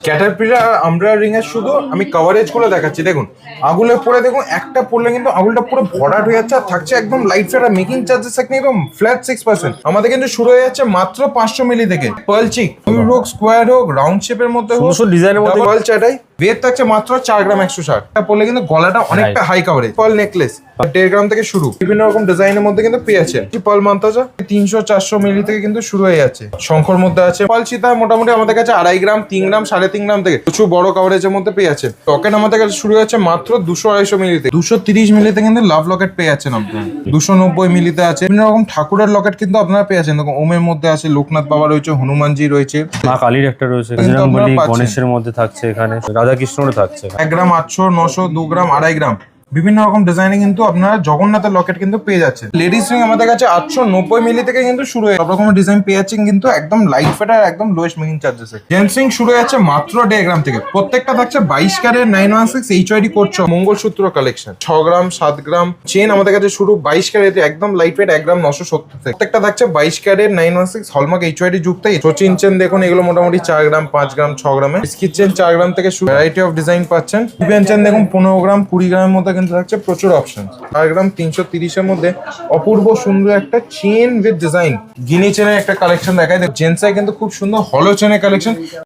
Caterpillar আমরা ring এর শুধু আমি কভারেজ গুলো দেখাচ্ছি। দেখুন আঙুলের পরে দেখুন একটা পড়লে কিন্তু আঙুলটা পুরো ভরাট হয়ে যাচ্ছে, আর থাকছে একদম লাইট ফেয়ার। মেকিং চার্জেস একদম ফ্ল্যাট 6%। আমাদের কিন্তু শুরু হয়ে যাচ্ছে মাত্র 500 মিলি থেকে। পার্ল চিক হোক, স্কোয়ার হোক, রাউন্ড শেপের মধ্যে হোক, ডিজাইনের মধ্যে পার্ল চাটাই ওয়েট থাকছে মাত্র 4 গ্রাম 160। এটা পড়লে কিন্তু গলাটা অনেকটা হাই কাভারেজ। পার্ল নেকলেস 1.5 গ্রাম থেকে শুরু, বিভিন্ন রকম ডিজাইনের মধ্যে কিন্তু পেয়ে আছে। পার্ল মান্তাজা 300-400 মিলি থেকে কিন্তু শুরু হয়ে যাচ্ছে। শঙ্খর মধ্যে আছে পার্ল চিতা, মোটামুটি আমাদের কাছে 2.5 গ্রাম, 3 গ্রাম, 3.5 গ্রাম থেকে প্রচুর বড় কাভারেজের মধ্যে পেয়ে আছে। লকেট আমাদের কাছে শুরু হচ্ছে মাত্র 200-250 মিলিতে। 230 মিলিতে কিন্তু লাভ লকেট পেয়ে যাচ্ছেন আপনারা। 290 মিলিতে আছে বিভিন্ন রকম ঠাকুরের লকেট কিন্তু আপনারা পেয়ে আছেন। দেখুন ওমের মধ্যে আছে লোকনাথ বাবা রয়েছে, হনুমানজি রয়েছে, মা কালীর একটা রয়েছে, গণেশের মধ্যে থাকছে, এখানে রাধা কৃষ্ণের থাকছে। 1 গ্রাম 800, 900, 2 গ্রাম, 2.5 গ্রাম বিভিন্ন রকম ডিজাইনে কিন্তু আপনারা জগন্নাথের লকেট কিন্তু পেয়ে যাচ্ছেন। লেডিস রিং আমাদের কাছে 890 মিলি থেকে কিন্তু শুরু হয়ে সব রকমের ডিজাইন পেয়ে যাচ্ছেন, কিন্তু একদম লাইট ফেট আর একদম লোয়েস্ট মেকিং চার্জেসে। জেন্টস রিং শুরু হয়ে যাচ্ছে মাত্র 1.5 গ্রাম থেকে। প্রত্যেকটা থাকছে 22 ক্যারেট 916 HYD করছো মঙ্গলসূত্র কালেকশন। 6 গ্রাম, 7 গ্রাম চেন আমাদের কাছে শুরু 22 ক্যারেট একদম লাইট ফেট 1 গ্রাম 970 থেকে। প্রত্যেকটা থাকছে 22 ক্যারেট 916 হলমার্ক HYD যুক্ত। সচিন চেন দেখুন এগুলো মোটামুটি 4 গ্রাম, 5 গ্রাম, 6 গ্রামে। স্কিচ চেন 4 গ্রাম থেকে শুরু, ভ্যারাইটি অফ ডিজাইন পাচ্ছেন। ইভেন চেন দেখুন 15 গ্রাম, 20 গ্রামের মধ্যে কিন্তু থাকছে প্রচুর অপশন। 4 গ্রাম 330 এর মধ্যে অপূর্ব সুন্দর একটা চেন উইথ ডিজাইন। গিনি চেনের একটা কালেকশন দেখায়। জেন্টসে কিন্তু খুব সুন্দর হলো চেনের কালেকশন।